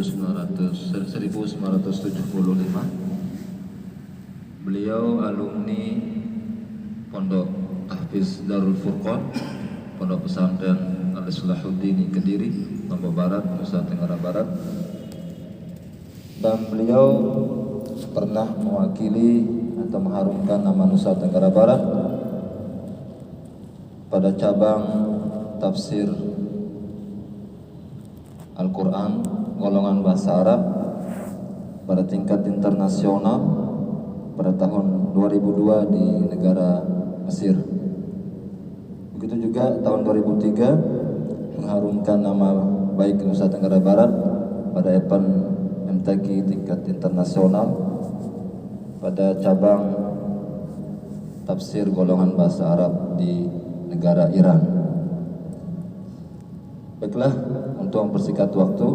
1975. Beliau alumni Pondok Tahfiz Darul Furqan, Pondok Pesantren Al-Islahuddin Kediri, Lombok Barat, Nusa Tenggara Barat. Dan beliau pernah mewakili atau mengharumkan nama Nusa Tenggara Barat pada cabang tafsir Al-Quran golongan bahasa Arab pada tingkat internasional pada tahun 2002 di negara Mesir. Begitu juga tahun 2003 mengharumkan nama baik Nusa Tenggara Barat pada event MTQ tingkat internasional pada cabang tafsir golongan bahasa Arab di negara Iran. Baiklah, untuk mempersingkat waktu,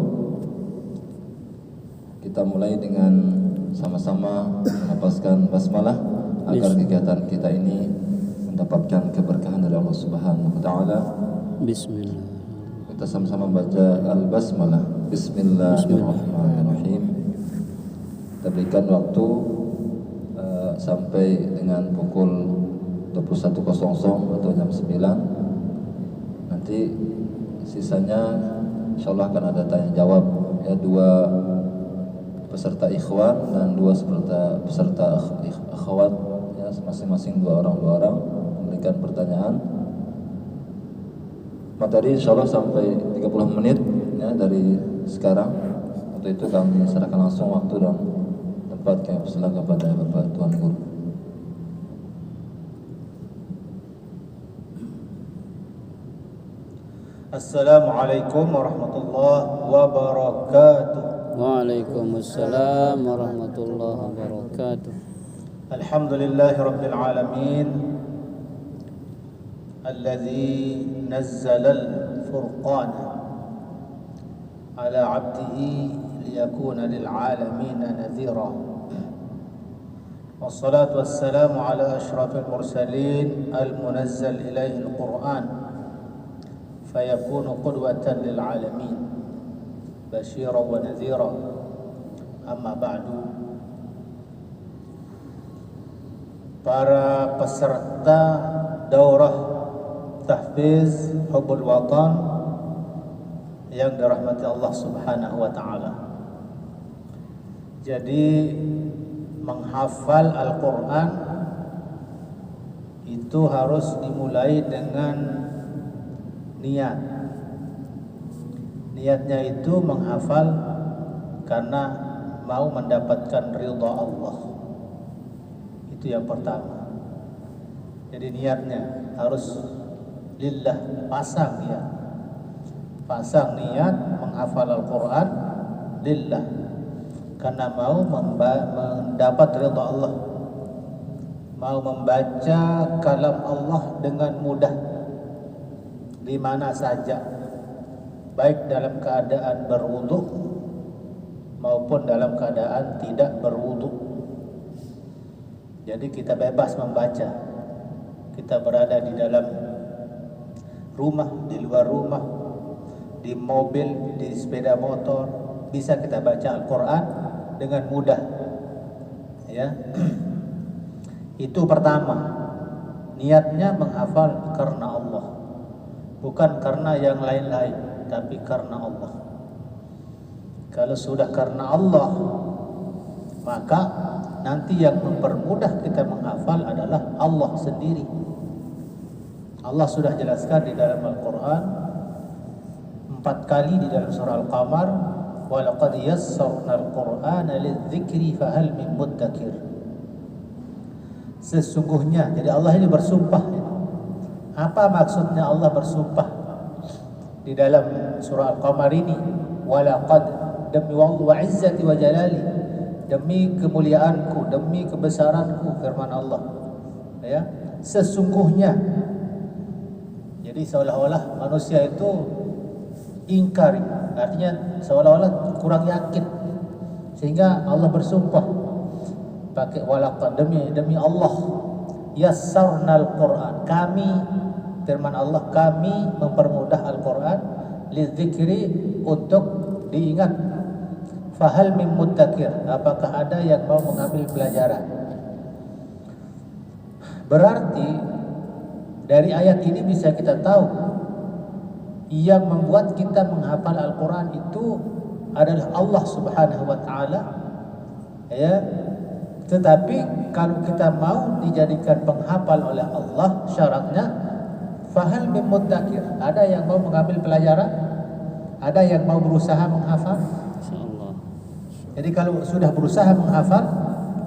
kita mulai dengan sama-sama menapaskan basmalah agar kegiatan kita ini mendapatkan keberkahan dari Allah Subhanahu wa taala. Bismillah. Kita sama-sama baca al-basmalah. Bismillahirrahmanirrahim. Kita berikan waktu sampai dengan pukul 21.00 atau jam 9. Nanti sisanya insyaallah akan ada tanya jawab ya, 2 peserta ikhwan dan 2 peserta akhwat ya, masing-masing 2 orang memberikan pertanyaan. Materi insyaallah sampai 30 menit ya dari sekarang. Untuk itu kami serahkan langsung waktu dan tempat kami persilakan kepada Bapak Tuan Guru. Assalamualaikum warahmatullahi wabarakatuh. Waalaikumsalam warahmatullahi wabarakatuh. Alhamdulillahi rabbil alamin alladzi nazzala al-furqana ala 'abdihi liyakuna lil 'alamin nadhira. Wassalatu wassalamu ala asyrafil mursalin al-munazzal ilaihi al-Qur'an فيكون قدوة للعالمين بشيرا ونذيرا. أما بعد, para peserta daurah tahfiz Hubbul Watan yang dirahmati Allah Subhanahu wa taala. Jadi menghafal Al-Qur'an itu harus dimulai dengan niat. Niatnya itu menghafal karena mau mendapatkan ridha Allah. Itu yang pertama. Jadi niatnya harus lillah, pasang niat. Pasang niat menghafal Al-Quran lillah karena mau mendapat ridha Allah. Mau membaca kalam Allah dengan mudah di mana saja, baik dalam keadaan berwudu maupun dalam keadaan tidak berwudu. Jadi kita bebas membaca. Kita berada di dalam rumah, di luar rumah, di mobil, di sepeda motor, bisa kita baca Al-Quran dengan mudah. Ya, itu pertama. Niatnya menghafal karena Allah, bukan karena yang lain-lain, tapi karena Allah. Kalau sudah karena Allah, maka nanti yang mempermudah kita menghafal adalah Allah sendiri. Allah sudah jelaskan di dalam Al-Quran 4 kali di dalam surah Al-Qamar, wa laqad yassarna al-Qur'ana lidzikri fahal min muddakir. Sesungguhnya, jadi Allah ini bersumpah. Apa maksudnya Allah bersumpah di dalam surah Al-Qamar ini? Walaqad, demi wa izzati wa jalali, demi kemuliaanku, demi kebesaranku, firman Allah. Ya, sesungguhnya. Jadi seolah-olah manusia itu ingkari, artinya seolah-olah kurang yakin, sehingga Allah bersumpah pakai walaqad, demi Allah. Yassarnal Qur'an, kami, firman Allah, kami mempermudah Al-Quran lidzikri, untuk diingat, Fahal min muddakir, apakah ada yang mau mengambil pelajaran? Berarti dari ayat ini bisa kita tahu yang membuat kita menghafal Al-Quran itu adalah Allah Subhanahu wa Ta'ala, ya. Tetapi kalau kita mau dijadikan penghafal oleh Allah, syaratnya fahal min muddakir, ada yang mau mengambil pelajaran, ada yang mau berusaha menghafal. Insyaallah. Jadi kalau sudah berusaha menghafal,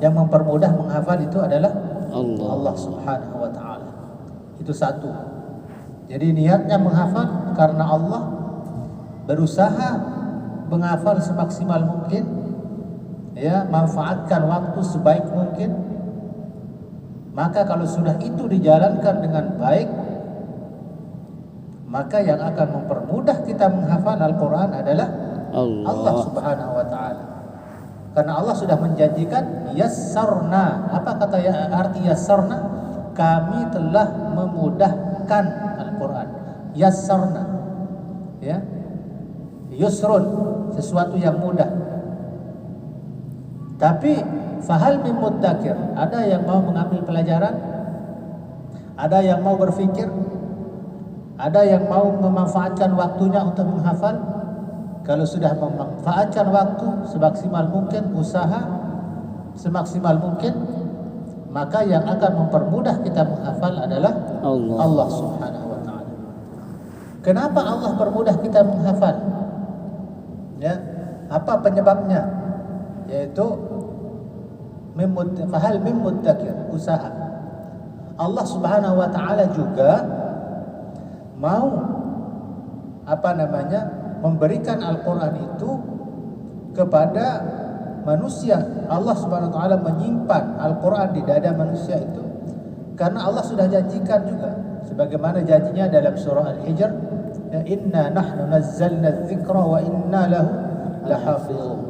yang mempermudah menghafal itu adalah Allah. Subhanahu wa Ta'ala. Itu satu. Jadi niatnya menghafal karena Allah, berusaha menghafal semaksimal mungkin, ya, manfaatkan waktu sebaik mungkin. Maka kalau sudah itu dijalankan dengan baik, maka yang akan mempermudah kita menghafal Al-Quran adalah Allah Subhanahu wa Ta'ala. Karena Allah sudah menjanjikan yassarna. Apa kata arti yassarna? Kami telah memudahkan Al-Quran. Yassarna, ya, yusrun, sesuatu yang mudah. Tapi fahal min muddakir, ada yang mau mengambil pelajaran, ada yang mau berfikir, ada yang mau memanfaatkan waktunya untuk menghafal. Kalau sudah memanfaatkan waktu semaksimal mungkin, usaha semaksimal mungkin, maka yang akan mempermudah kita menghafal adalah Allah Subhanahu wa Ta'ala. Kenapa Allah permudah kita menghafal? Ya, apa penyebabnya? Yaitu fahal min muddakir, usaha. Allah Subhanahu wa Ta'ala juga mau memberikan Al-Quran itu kepada manusia. Allah Subhanahu wa Ta'ala menyimpan Al-Quran di dada manusia itu karena Allah sudah janjikan juga, sebagaimana janjinya dalam surah Al-Hijr, ya, inna nahnu nazzalna dzikra wa inna lahu lahafizun.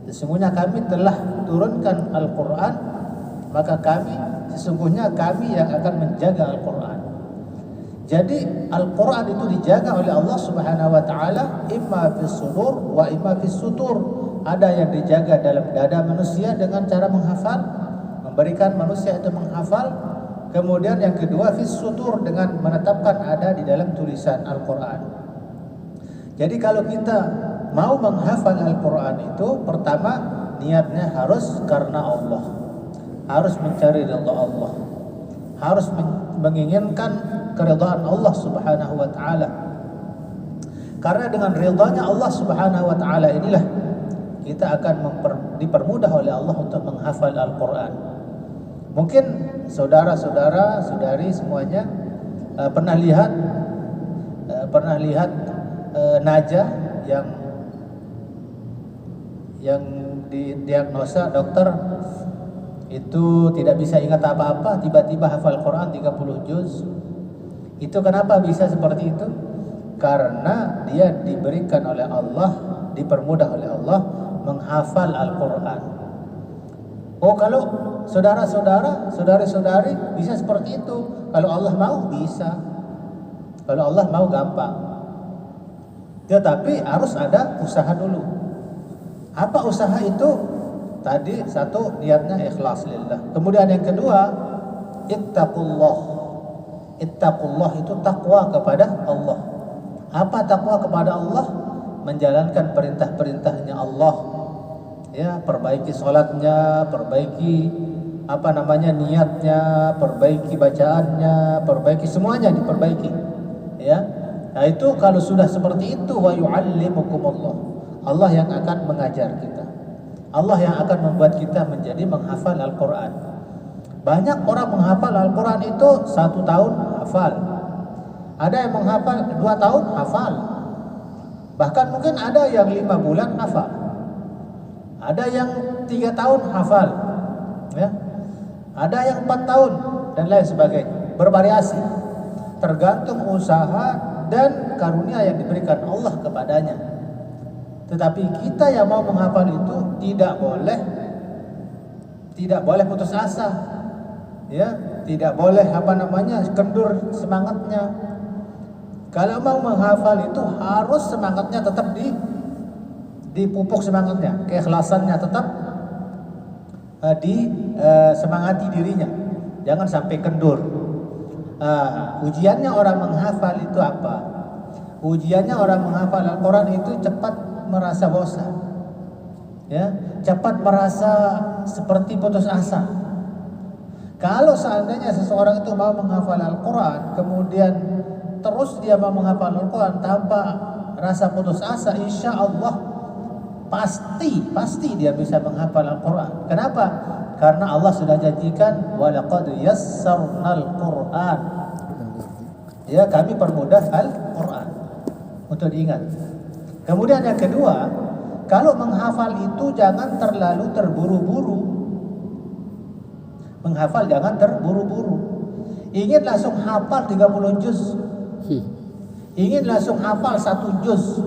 Sesungguhnya kami telah turunkan Al-Quran, maka sesungguhnya kami yang akan menjaga Al-Quran. Jadi Al-Quran itu dijaga oleh Allah Subhanahu wa Ta'ala, imma fis sudur wa imma fis sutur. Ada yang dijaga dalam dada manusia dengan cara menghafal, memberikan manusia itu menghafal. Kemudian yang kedua fis sutur, dengan menetapkan ada di dalam tulisan Al-Quran. Jadi kalau kita mau menghafal Al-Quran itu, pertama niatnya harus karena Allah, harus mencari ridha Allah, harus menginginkan keridhaan Allah Subhanahu wa Ta'ala. Karena dengan ridhanya Allah Subhanahu wa Ta'ala inilah kita akan dipermudah oleh Allah untuk menghafal Al-Quran. Mungkin saudara-saudara, saudari semuanya pernah lihat najah yang didiagnosa dokter itu tidak bisa ingat apa-apa, tiba-tiba hafal Quran 30 juz. Itu kenapa bisa seperti itu? Karena dia diberikan oleh Allah, dipermudah oleh Allah menghafal Al-Quran. Oh, kalau saudara-saudara, saudari-saudari bisa seperti itu. Kalau Allah mau bisa. Kalau Allah mau gampang. Tetapi harus ada usaha dulu. Apa usaha itu? Tadi satu, niatnya ikhlas lillah. Kemudian yang kedua, ittaqullah. Ittaqullah itu takwa kepada Allah. Apa takwa kepada Allah? Menjalankan perintah-perintahnya Allah. Ya, perbaiki sholatnya, perbaiki niatnya, perbaiki bacaannya, perbaiki semuanya, diperbaiki. Ya. Nah, itu kalau sudah seperti itu, wa yu'allimukumullah. Allah yang akan mengajar kita. Allah yang akan membuat kita menjadi menghafal Al-Quran. Banyak orang menghafal Al-Quran itu 1 tahun hafal. Ada yang menghafal 2 tahun hafal. Bahkan mungkin ada yang 5 bulan hafal. Ada yang 3 tahun hafal. Ya. Ada yang 4 tahun dan lain sebagainya. Bervariasi. Tergantung usaha dan karunia yang diberikan Allah kepadanya. Tetapi kita yang mau menghafal itu tidak boleh putus asa, ya, tidak boleh kendur semangatnya. Kalau mau menghafal itu harus semangatnya tetap dipupuk semangatnya, keikhlasannya tetap semangati dirinya, jangan sampai kendur. Ujiannya orang menghafal itu apa? Ujiannya orang menghafal Al-Quran itu cepat merasa bosan, ya, cepat merasa seperti putus asa. Kalau seandainya seseorang itu mau menghafal Al-Quran, kemudian terus dia mau menghafal Al-Quran tanpa rasa putus asa, insya Allah pasti dia bisa menghafal Al-Quran. Kenapa? Karena Allah sudah janjikan walaqad yassarnal Quran. Ya, kami permudah Al-Quran untuk diingat. Kemudian yang kedua, kalau menghafal itu jangan terlalu terburu-buru. Menghafal jangan terburu-buru. Ingin langsung hafal 30 juz, ingin langsung hafal 1 juz,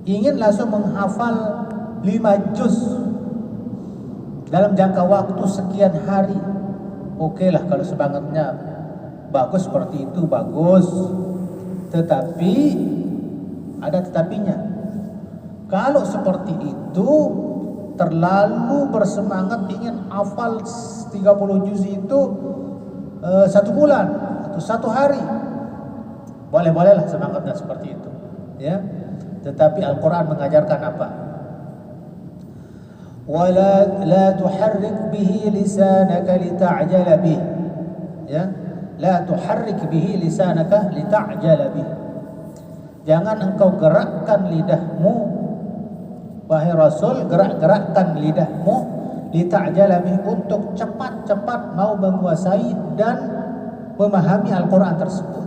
ingin langsung menghafal 5 juz dalam jangka waktu sekian hari. Oke lah, kalau semangatnya bagus seperti itu, bagus. Tetapi ada tetapinya. Kalau seperti itu terlalu bersemangat ingin hafal 30 juz itu 1 bulan atau 1 hari, boleh-bolehlah semangatnya seperti itu, ya. Tetapi Al-Quran mengajarkan apa? Wala la tuharrik bihi lisanaka lita'jala bih. Ya, la tuharrik bihi lisanaka lita'jala bih. Jangan engkau gerakkan lidahmu, wahai Rasul, gerak-gerakkan lidahmu lita'jala bih, untuk cepat-cepat mau menguasai dan memahami Al-Quran tersebut.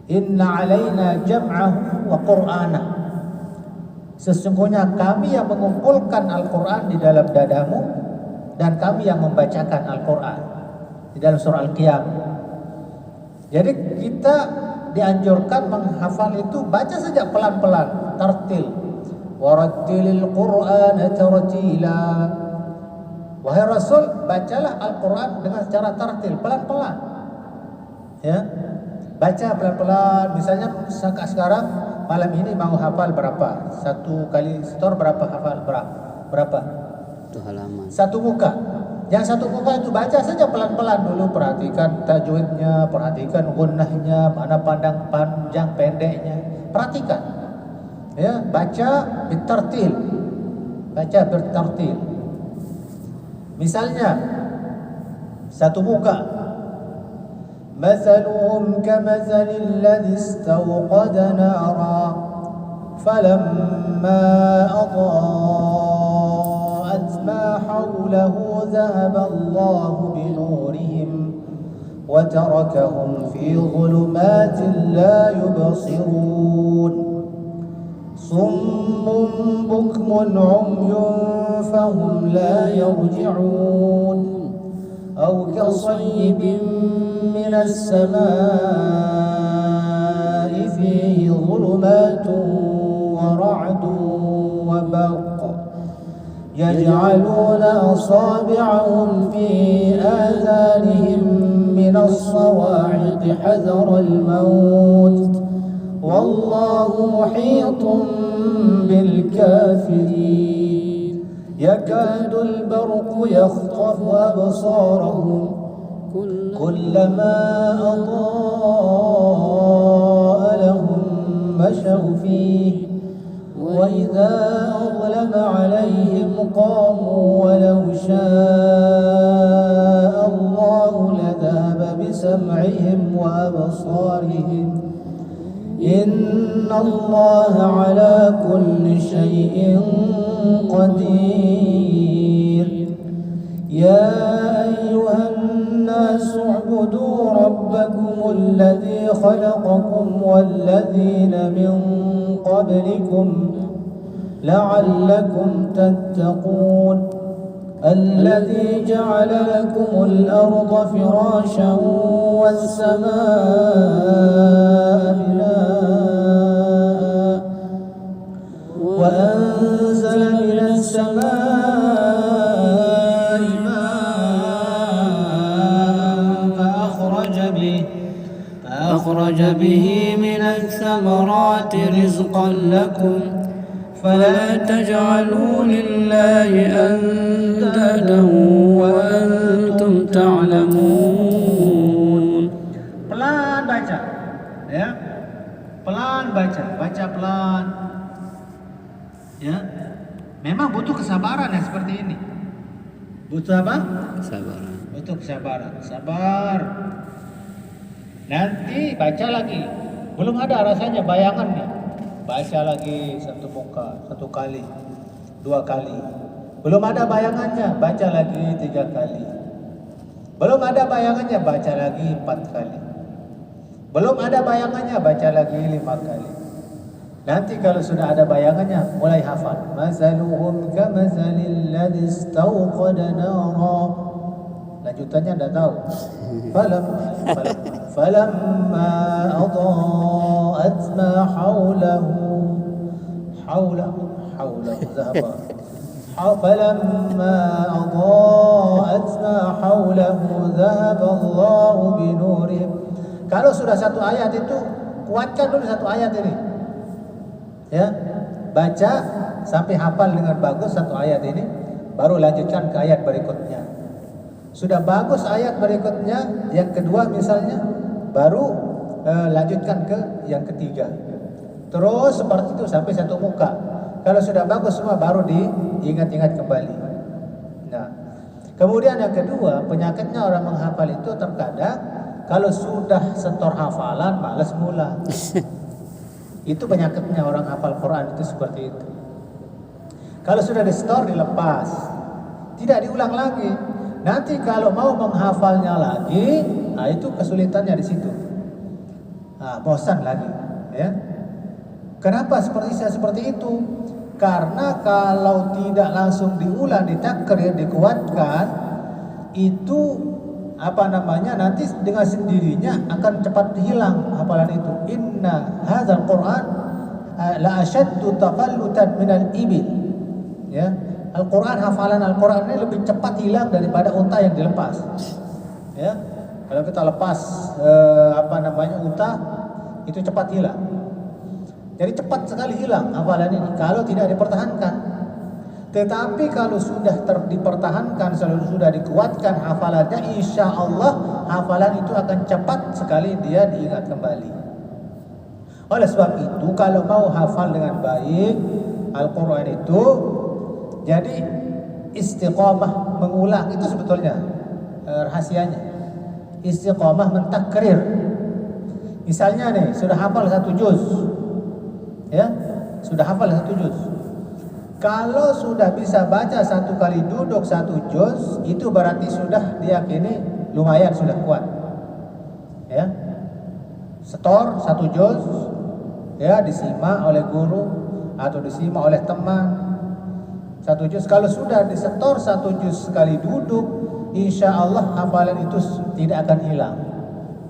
Inna alaina jam'ahu wa qur'anah. Sesungguhnya kami yang mengumpulkan Al-Quran di dalam dadamu dan kami yang membacakan Al-Quran di dalam surah Al-Qiyamah. Jadi kita dianjurkan menghafal itu baca saja pelan-pelan, tartil. Warattilil Qur'ana tartila. Wahai Rasul, bacalah Al-Quran dengan secara tartil, pelan-pelan. Ya, baca pelan-pelan. Misalnya sekarang malam ini mau hafal berapa? 1 kali setor berapa hafal? Berapa? 1 halaman. 1 muka. Yang 1 muka itu baca saja pelan-pelan dulu, perhatikan tajwidnya, perhatikan gunnahnya, mana panjang pendeknya, perhatikan. Ya, baca bertartil. Baca bertartil. Misalnya 1 muka, مثلهم كمثل الذي استوقد نارا فلما أضاءت ما حوله ذهب الله بنورهم وتركهم في ظلمات لا يبصرون صم بكم عمي فهم لا يرجعون أو كصيب من السماء فيه ظلمات ورعد وبرق يجعلون أصابعهم في آذانهم من الصواعق حذر الموت والله محيط بالكافرين يكاد البرق يخطف أبصارهم كلما أضاء لهم مشوا فيه وإذا أظلم عليهم قاموا ولو شاء الله لذهب بسمعهم وأبصارهم إن الله على كل شيء قدير يا أيها الناس اعبدوا ربكم الذي خلقكم والذين من قبلكم لعلكم تتقون الذي جعل لكم الأرض فراشا والسماء بناء وأنزل من السماء ماء فأخرج به من الثمرات رزقا لكم فلا تجعلوا لله أندادا وأنتم تعلمون. Pelan baca, ya. Pelan baca pelan. Ya. Memang butuh kesabaran yang seperti ini. Butuh apa? Kesabaran. Butuh kesabaran. Sabar. Nanti baca lagi. Belum ada rasanya bayangan nih. Baca lagi satu muka, 1 kali, 2 kali. Belum ada bayangannya, baca lagi 3 kali. Belum ada bayangannya, baca lagi 4 kali. Belum ada bayangannya, baca lagi 5 kali. Nanti kalau sudah ada bayangannya, mulai hafal. Masaluhum kamatsalil ladzi istawqada nara. Lanjutannya anda tahu. Falamma adaa'at ma hawlahu zahaba. Falamma adaa'at ma hawlahu zahaba Allahu binurihim. Kalau sudah satu ayat itu, kuatkan dulu satu ayat ini. Ya, baca sampai hafal dengan bagus satu ayat ini, baru lanjutkan ke ayat berikutnya. Sudah bagus ayat berikutnya, yang kedua misalnya, baru lanjutkan ke yang ketiga. Terus seperti itu sampai satu muka. Kalau sudah bagus semua, baru diingat-ingat kembali. Nah, kemudian yang kedua, penyakitnya orang menghafal itu terkadang kalau sudah setor hafalan malas mula. Itu penyakitnya orang hafal Quran itu seperti itu. Kalau sudah di store dilepas, tidak diulang lagi. Nanti kalau mau menghafalnya lagi, nah itu kesulitannya di situ. Nah, bosan lagi, ya. Kenapa seperti itu? Karena kalau tidak langsung diulang, ditakrir, dikuatkan, itu nanti dengan sendirinya akan cepat hilang hafalan itu. Inna hadzal Qur'an la ashaddu taqallutan minal ibil. Ya, hafalan Al-Qur'an ini lebih cepat hilang daripada unta yang dilepas. Ya. Kalau kita lepas unta, itu cepat hilang. Jadi cepat sekali hilang hafalan ini kalau tidak dipertahankan. Tetapi kalau sudah dipertahankan, sudah dikuatkan hafalannya, insya Allah hafalan itu akan cepat sekali dia diingat kembali. Oleh sebab itu, kalau mau hafal dengan baik Al-Quran itu, jadi istiqamah mengulang itu sebetulnya rahasianya. Istiqamah mentakrir. Misalnya nih, sudah hafal 1 juz, ya, sudah hafal 1 juz. Kalau sudah bisa baca 1 kali duduk 1 juz, itu berarti sudah diyakini lumayan sudah kuat. Ya. Setor 1 juz, ya, disimak oleh guru atau disimak oleh teman. 1 juz, kalau sudah disetor 1 juz sekali duduk, insya Allah hafalan itu tidak akan hilang.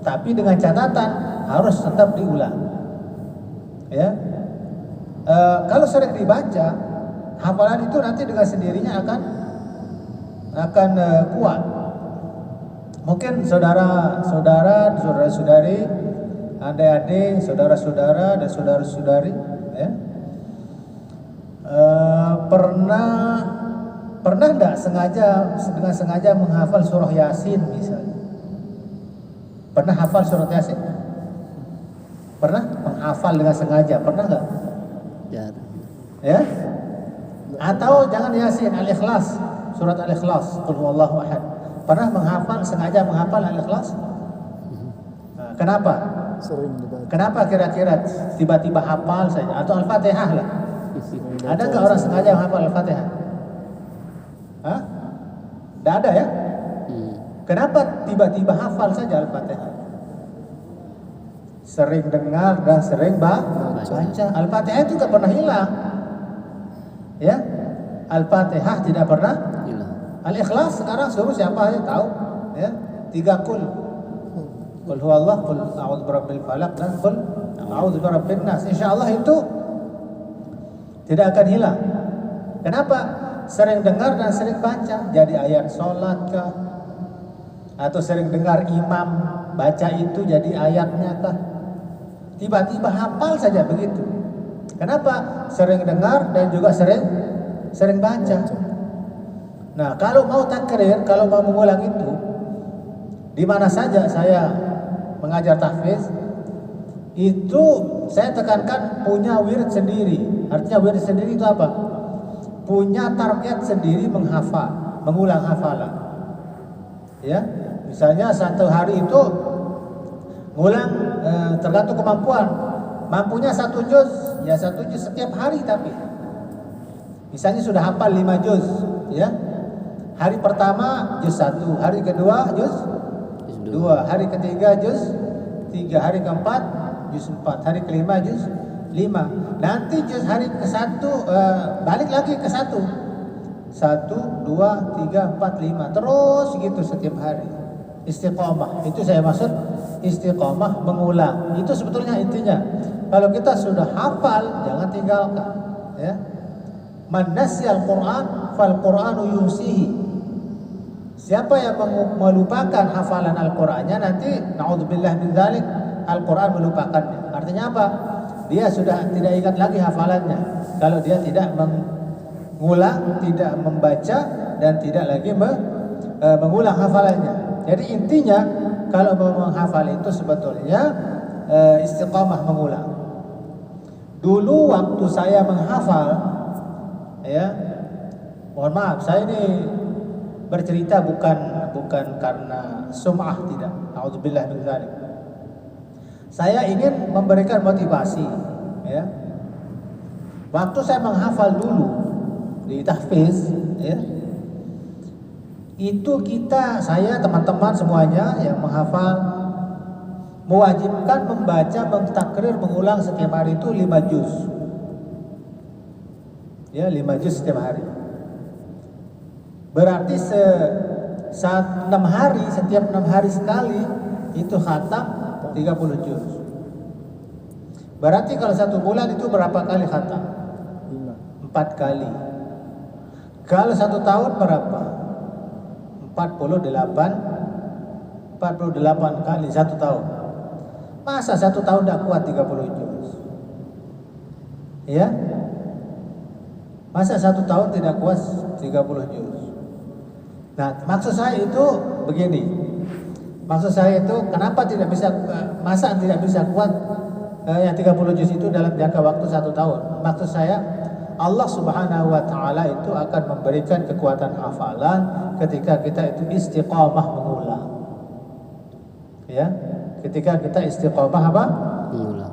Tapi dengan catatan harus tetap diulang. Ya. Kalau sering dibaca, hafalan itu nanti dengan sendirinya akan kuat. Mungkin saudara-saudari, adik-adik, saudara-saudara dan saudara-saudari, ya, pernah enggak dengan sengaja menghafal surah Yasin misalnya? Pernah hafal surah Yasin? Pernah menghafal dengan sengaja? Pernah enggak? Ya? Atau jangan Yasin, Al-Ikhlas, surat Al-Ikhlas, Qul huwallahu ahad. Pernah sengaja menghafal Al-Ikhlas? Nah, kenapa? Kenapa kira-kira tiba-tiba hafal saja? Atau Al-Fatihah lah? Ada nggak orang sengaja menghafal Al-Fatihah? Hah? Tidak ada ya? Kenapa tiba-tiba hafal saja Al-Fatihah? Sering dengar dan sering baca. Al-Fatihah itu nggak pernah hilang. Ya, Al-Fatihah tidak pernah hilang. Al-Ikhlas sekarang suruh siapa aja tahu, ya. 3 kul huwallah, qul a'udzu birabbil falaq, dan qul a'udzu birabbin nas. Insyaallah itu tidak akan hilang. Kenapa? Sering dengar dan sering baca. Jadi ayat sholat kah? Atau sering dengar imam baca itu jadi ayatnya kah? Tiba-tiba hafal saja begitu. Kenapa? Sering dengar dan juga sering baca. Nah, kalau mau takrir, kalau mau mengulang itu, di mana saja saya mengajar tahfiz, itu saya tekankan punya wirid sendiri. Artinya wirid sendiri itu apa? Punya target sendiri menghafal, mengulang hafalan. Ya, misalnya satu hari itu ngulang tergantung kemampuan. Mampunya 1 juz, ya 1 juz setiap hari tapi. Misalnya sudah hafal 5 juz, ya. Hari pertama juz 1, hari kedua juz 2, hari ketiga juz 3, hari keempat juz 4, hari kelima juz 5. Nanti juz hari ke-1 balik lagi ke 1. 1, 2, 3, 4, 5 terus gitu setiap hari. Istiqomah, itu saya maksud istiqomah mengulang. Itu sebetulnya intinya. Kalau kita sudah hafal jangan tinggalkan, ya. Man nasyal Qur'an fal Qur'anu yusihi. Siapa yang melupakan hafalan Al-Qur'annya, nanti naudzubillah min dzalik, Al-Qur'an melupakannya. Artinya apa? Dia sudah tidak ingat lagi hafalannya. Kalau dia tidak mengulang, tidak membaca dan tidak lagi mengulang hafalannya. Jadi intinya kalau mau menghafal itu sebetulnya istiqamah mengulang. Dulu waktu saya menghafal, ya, mohon maaf, saya ini bercerita bukan karena sum'ah, tidak. A'udzubillah min dzalik. Saya ingin memberikan motivasi, ya. Waktu saya menghafal dulu di tahfiz, ya, itu saya teman-teman semuanya yang menghafal mewajibkan membaca, mentakrir, mengulang setiap hari itu 5 juz. Ya, 5 juz setiap hari. Berarti setiap 6 hari sekali itu khatam 30 juz. Berarti kalau 1 bulan itu berapa kali khatam? 4 kali. Kalau 1 tahun berapa? 48 kali 1 tahun. Masa 1 tahun tidak kuat 30 juz? Ya? Masa 1 tahun tidak kuat 30 juz? Nah, maksud saya itu begini. Maksud saya itu kenapa tidak bisa kuat yang 30 juz itu dalam jangka waktu 1 tahun? Maksud saya Allah Subhanahu wa taala itu akan memberikan kekuatan hafalan ketika kita itu istiqamah mengulang. Ya, ketika kita istiqamah apa?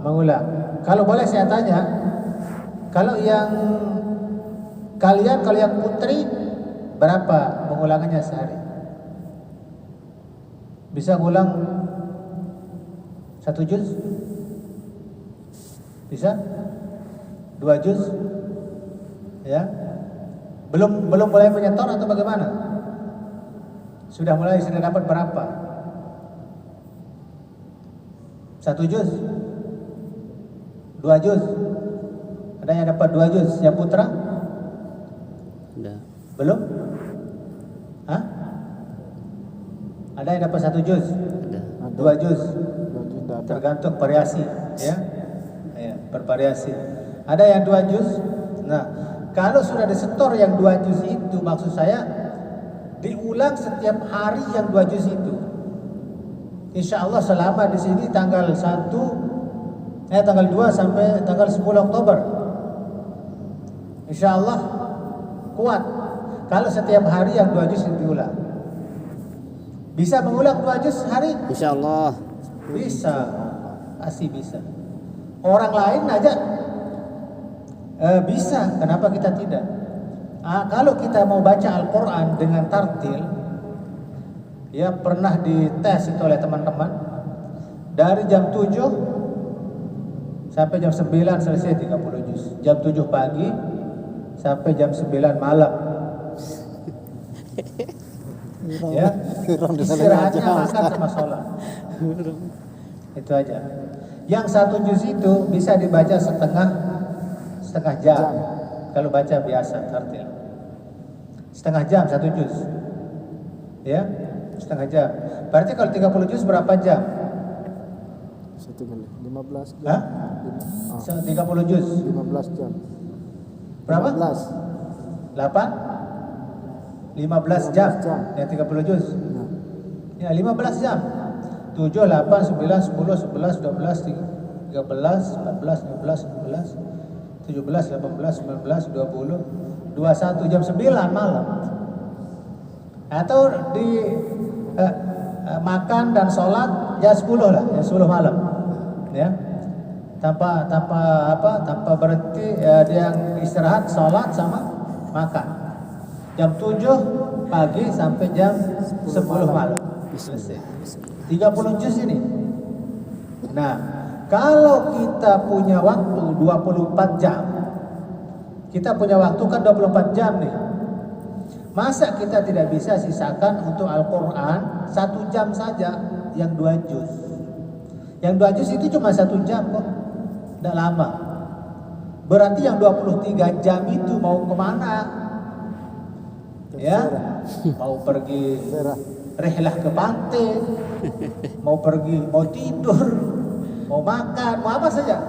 Mengulang. Kalau boleh saya tanya, kalau yang putri berapa mengulangannya sehari? Bisa ngulang 1 juz? Bisa? 2 juz? Ya, belum mulai menyetor atau bagaimana? Sudah dapat berapa? 1 juz? 2 juz? Ada yang dapat 2 juz? Yang putra? Belum? Hah? Ada yang dapat 1 juz? 2 juz? Tergantung variasi, ya. Ya, bervariasi. Ada yang 2 juz? Nah, kalau sudah disetor yang 2 juz itu, maksud saya diulang setiap hari yang 2 juz itu. Insya Allah selama di sini tanggal 2 sampai tanggal 10 Oktober. Insya Allah kuat. Kalau setiap hari yang 2 juz diulang. Bisa mengulang 2 juz sehari? Insya Allah. Bisa. Pasti bisa. Orang lain aja bisa, kenapa kita tidak? Kalau kita mau baca Al-Quran dengan tartil, ya pernah dites itu oleh teman-teman, dari jam 7 sampai jam 9 selesai 30 juz. Jam 7 pagi sampai jam 9 malam. Ya, istirahatnya makan sama sholat. Itu aja. Yang 1 juz itu bisa dibaca setengah jam. Kalau baca biasa tartil. Setengah jam 1 juz. Ya, setengah jam. Berarti kalau 30 juz berapa jam? 1 hitungan 15 jam. Hah? 30 juz. 15 jam. Berapa? 15. 8? 15 jam. Yang 30 juz. Nah, Ya, 15 jam. 7, 8, 9, 10, 11, 12, 13, 14, 15, 16, 17, 18, 19, 20, 21 jam 9 malam. Atau di makan dan sholat jam 10 lah, jam 10 malam. Ya. Tanpa berhenti dia istirahat, sholat sama makan. Jam 7 pagi sampai jam 10 malam. Selesai. 30 juz ini. Nah, kalau kita punya waktu 24 jam, kita punya waktu kan 24 jam nih. Masa kita tidak bisa sisakan untuk Al-Quran 1 jam saja, yang 2 juz. Yang 2 juz itu cuma 1 jam kok, tidak lama. Berarti yang 23 jam itu mau kemana? Ya, mau pergi rihlah ke pantai, mau pergi, mau tidur, mau makan, mau apa saja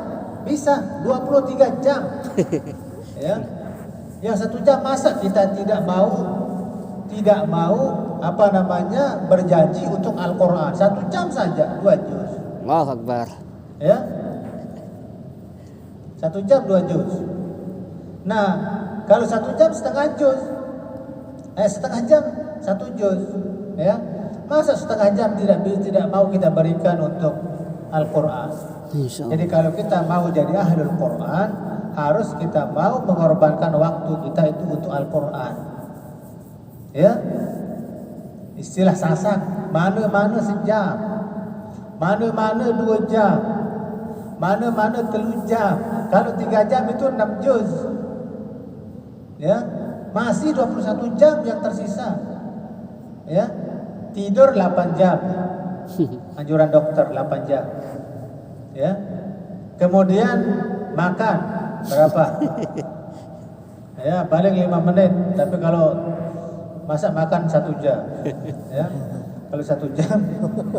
bisa. 23 jam. Ya, yang 1 jam masa kita tidak mau berjanji untuk Al-Quran 1 jam saja 2 juz. Allahu Akbar. Ya, 1 jam 2 juz. Nah, kalau 1 jam setengah juz, setengah jam 1 juz. Ya, masa setengah jam tidak mau kita berikan untuk Al-Quran. Jadi kalau kita mau jadi ahlul Quran, harus kita mau mengorbankan waktu kita itu untuk Al-Quran. Ya, istilah sasak, mana-mana sejam, mana-mana 2 jam, mana-mana 3 jam. Kalau 3 jam itu 6 juz. Ya, masih 21 jam yang tersisa. Ya, tidur 8 jam. Anjuran dokter 8 jam. Ya. Kemudian makan berapa? Ya, paling 5 menit. Tapi kalau masa makan 1 jam. Ya. Kalau 1 jam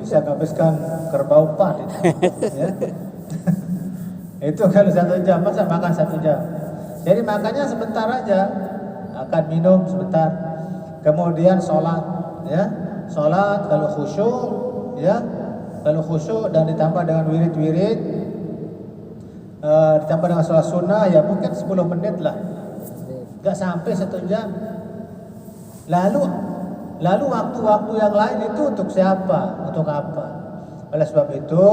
bisa habiskan kerbau 4 itu. Ya. Itu kalau 1 jam, masa makan 1 jam. Jadi makannya sebentar aja. Akan minum sebentar. Kemudian sholat, ya. Sholat kalau khusyuk, ya. Kalau khusyuk dan ditambah dengan wirid-wirid, ditambah dengan sholat sunnah, ya mungkin 10 menit lah. Gak sampai 1 jam. Lalu waktu-waktu yang lain itu untuk siapa? Untuk apa? Oleh sebab itu,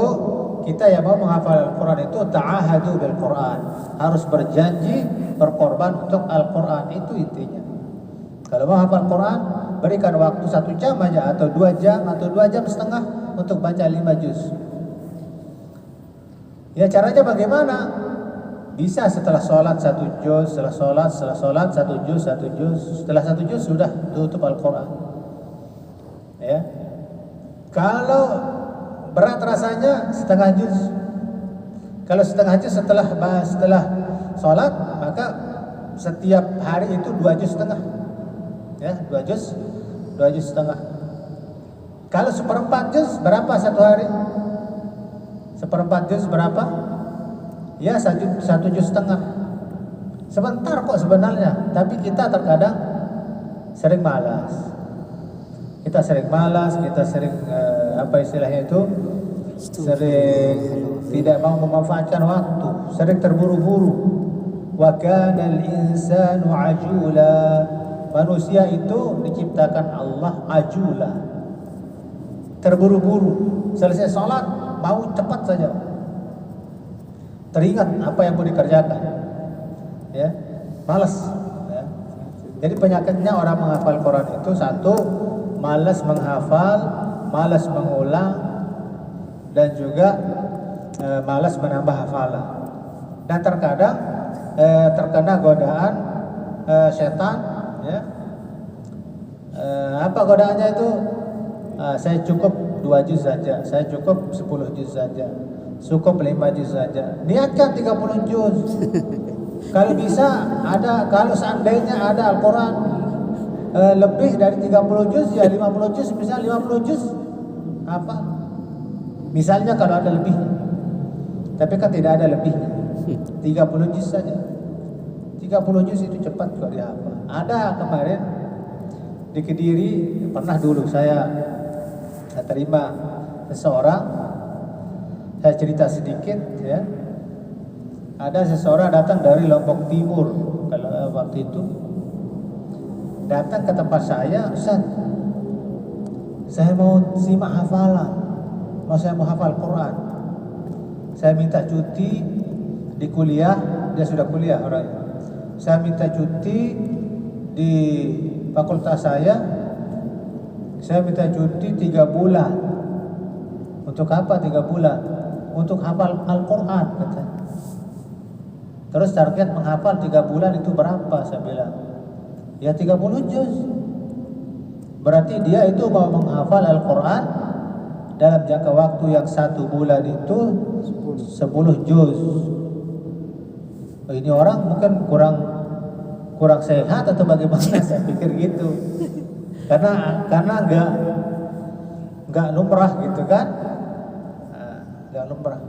kita yang mau menghafal Al-Quran itu ta'ahadu bil Quran, harus berjanji berkorban untuk Al-Quran, itu intinya. Kalau mau hafal Quran, berikan waktu 1 jam aja, atau 2 jam, atau 2 jam setengah untuk baca 5 juz. Ya, caranya bagaimana? Bisa setelah sholat 1 juz, setelah sholat 1 juz, setelah 1 juz sudah tutup Al-Quran. Ya. Kalau berat rasanya setengah juz. Kalau setengah juz setelah sholat, maka setiap hari itu 2 juz setengah. Ya, 2 juz setengah. Kalau 1/4 juz berapa satu hari? 1/4 juz berapa? Ya, 1 juz setengah. Sebentar kok sebenarnya, tapi kita terkadang sering malas. Kita sering apa istilahnya itu? Sering tidak mau memanfaatkan waktu, sering terburu-buru. Wa kanal insanu ajula. Manusia itu diciptakan Allah ajula, terburu-buru. Selesai sholat mau cepat saja, teringat apa yang mau dikerjakan, ya, malas. Ya. Jadi penyakitnya orang menghafal Quran itu, 1, malas menghafal, malas mengulang, dan juga malas menambah hafalan. Dan terkadang terkena godaan setan. Ya. Apa godaannya itu? Saya cukup 2 juz saja, saya cukup 10 juz saja, cukup 5 juz saja. Niatkan 30 juz. Kalau bisa ada, kalau seandainya ada Al-Quran lebih dari 30 juz, ya 50 juz, misalnya 50 juz apa? Misalnya kalau ada lebih. Tapi kan tidak ada lebihnya. 30 juz saja. 30 juz itu cepat kalau dihafal. Ada kemarin di Kediri, pernah dulu saya terima seseorang, saya cerita sedikit ya. Ada seseorang datang dari Lombok Timur kalau waktu itu, datang ke tempat saya, Ustaz, saya mau simak hafalan, saya mau hafal Quran. Saya minta cuti di kuliah, dia sudah kuliah orangnya. Saya minta cuti di fakultas saya minta cuti 3 bulan. Untuk apa 3 bulan? Untuk hafal Al-Quran katanya. Terus target menghafal 3 bulan itu berapa? Saya bilang, ya 30 juz. Berarti dia itu mau menghafal Al-Quran dalam jangka waktu yang 1 bulan itu 10 juz. Oh, ini orang mungkin kurang sehat atau bagaimana? Saya pikir gitu. Karena nggak lumrah gitu kan? Nggak lumrah.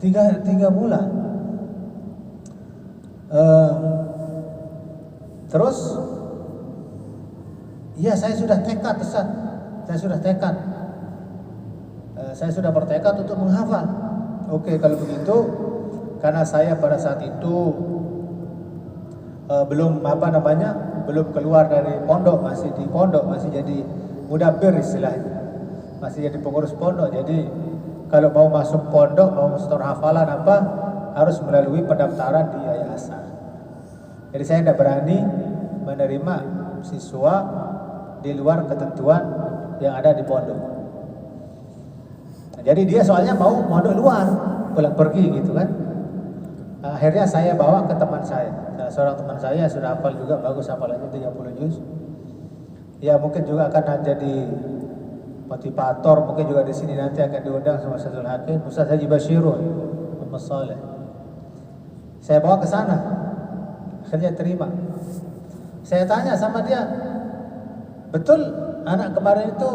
3 bulan. Terus, ya saya sudah tekad, Ustaz. Saya sudah tekad. Saya sudah bertekad untuk menghafal. Oke, kalau begitu, karena saya pada saat itu belum keluar dari pondok, masih di pondok, masih jadi mudabbir istilahnya, masih jadi pengurus pondok. Jadi kalau mau masuk pondok, mau setor hafalan apa, harus melalui pendaftaran di yayasan. Jadi saya tidak berani menerima siswa di luar ketentuan yang ada di pondok. Nah, jadi dia soalnya mau mondok luar, pulang pergi gitu kan. Akhirnya saya bawa ke teman saya. Seorang teman saya sudah hafal juga, bagus hafalannya 30 juz. Ya mungkin juga akan jadi motivator, mungkin juga di sini nanti akan diundang sama Ustazul Hakim, Ustaz Haji Basyirun, Muhammad Saleh. Saya bawa ke sana. Akhirnya terima. Saya tanya sama dia, betul anak kemarin itu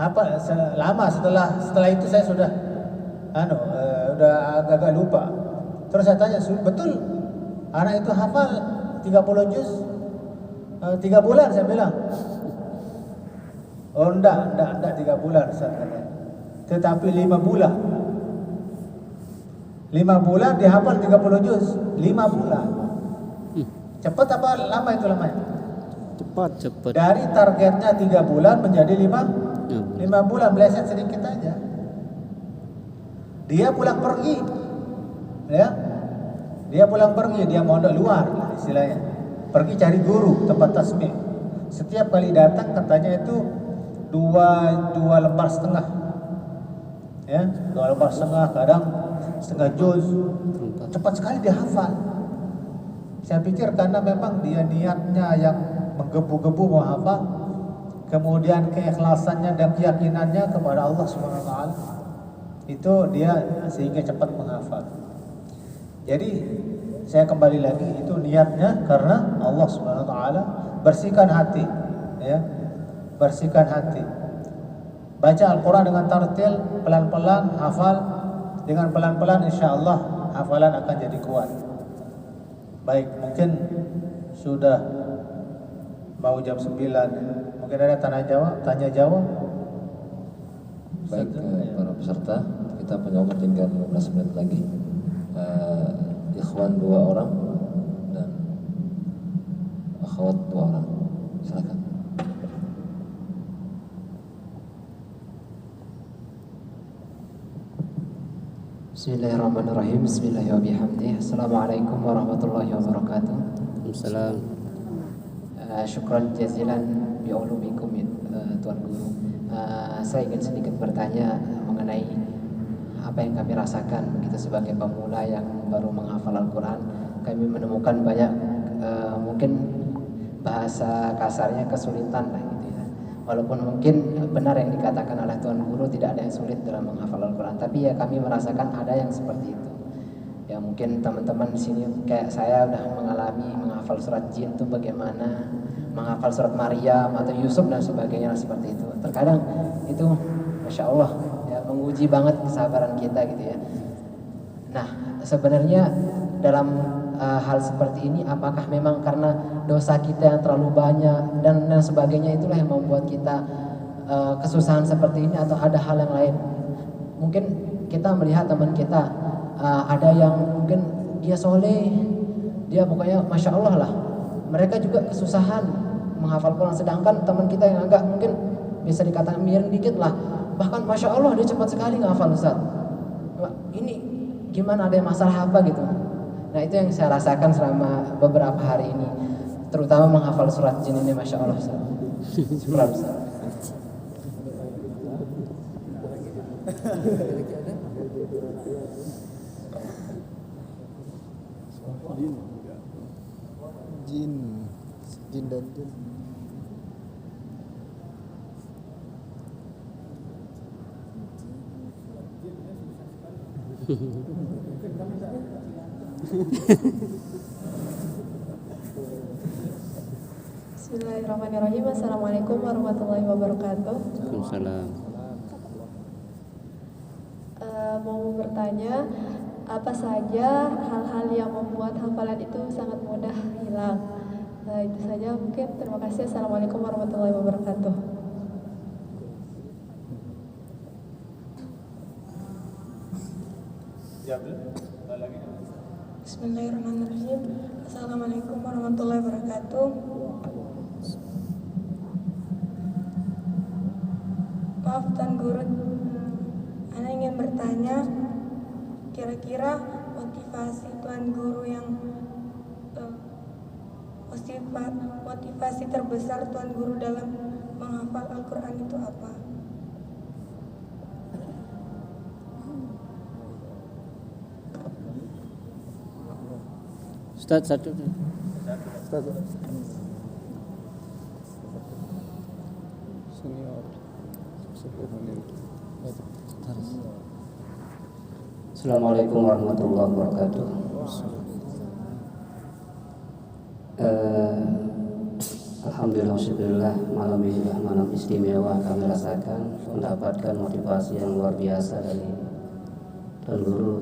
hafal lama, setelah itu saya sudah udah agak lupa. Terus saya tanya, betul anak itu hafal 30 juz 3 bulan? Saya bilang, oh enggak 3 bulan Ustaz, tetapi 5 bulan. 5 bulan dihafal 30 juz, 5 bulan. Cepat apa lama itu lamanya? Cepat. Dari targetnya 3 bulan menjadi 5 bulan, meleset sedikit aja. Dia pulang pergi, ya. Dia pulang pergi, dia mondok luar istilahnya. Pergi cari guru tempat tasbih. Setiap kali datang katanya itu 2 lembar setengah. Ya, 2 lembar setengah, kadang setengah juz. Cepat sekali dia hafal. Saya pikir karena memang dia niatnya yang menggebu-gebu mau hafal, kemudian keikhlasannya dan keyakinannya kepada Allah Subhanahu wa taala, itu dia sehingga cepat menghafal. Jadi saya kembali lagi, itu niatnya karena Allah Subhanahu wa taala. Bersihkan hati, ya. Bersihkan hati. Baca Al-Qur'an dengan tartil, pelan-pelan hafal, dengan pelan-pelan insyaallah hafalan akan jadi kuat. Baik, mungkin sudah mau jam 9. Mungkin ada tanya jawab. Baik, para peserta, kita punya waktu tinggal 15 menit lagi. Ikhwan 2 orang dan akhwat 2 orang. Silakan. Bismillahirrahmanirrahim. Bismillahirrahmanirrahim. Assalamualaikum warahmatullahi wabarakatuh. Waalaikumsalam. Syukran jazilan bi'ulumikum Tuan Guru. Saya ingin sedikit bertanya mengenai apa yang kami rasakan begitu sebagai pemula yang baru menghafal Al-Quran. Kami menemukan banyak mungkin bahasa kasarnya kesulitan lah gitu ya. Walaupun mungkin benar yang dikatakan oleh Tuan Guru, tidak ada yang sulit dalam menghafal Al-Quran, tapi ya kami merasakan ada yang seperti itu. Ya mungkin teman-teman di sini kayak saya udah mengalami menghafal surat Jin itu bagaimana, menghafal surat Maryam atau Yusuf dan sebagainya seperti itu. Terkadang itu Masya Allah ya, menguji banget kesabaran kita gitu ya. Nah, sebenarnya dalam hal seperti ini apakah memang karena dosa kita yang terlalu banyak dan sebagainya itulah yang membuat kita kesusahan seperti ini, atau ada hal yang lain? Mungkin kita melihat teman kita ada yang mungkin dia soleh, dia pokoknya masya Allah lah, mereka juga kesusahan menghafal Quran, sedangkan teman kita yang agak mungkin bisa dikatakan miring dikit lah, bahkan masya Allah dia cepat sekali ngafal Ustaz. Ini gimana, ada masalah apa gitu? Nah, itu yang saya rasakan selama beberapa hari ini, terutama menghafal surat jin ini, masya Allah Ustaz. Syukur Ustaz. Jin dan jin. Bismillahirrahmanirrahim. Assalamualaikum warahmatullahi wabarakatuh. Waalaikumsalam. Mau bertanya, apa saja hal-hal yang membuat hafalan itu sangat mudah hilang? Nah, itu saja mungkin. Terima kasih. Assalamualaikum warahmatullahi wabarakatuh. Bismillahirrahmanirrahim. Assalamualaikum warahmatullahi wabarakatuh. Maaf Tuan Guru, Ana ingin bertanya, kira-kira motivasi Tuan Guru yang motivasi terbesar Tuan Guru dalam menghafal Al-Quran itu apa? Ustaz, satu. Senior. Assalamualaikum warahmatullahi wabarakatuh. Alhamdulillah, syukurillah, malam ini malam istimewa kami rasakan, mendapatkan motivasi yang luar biasa dari Tuan Guru.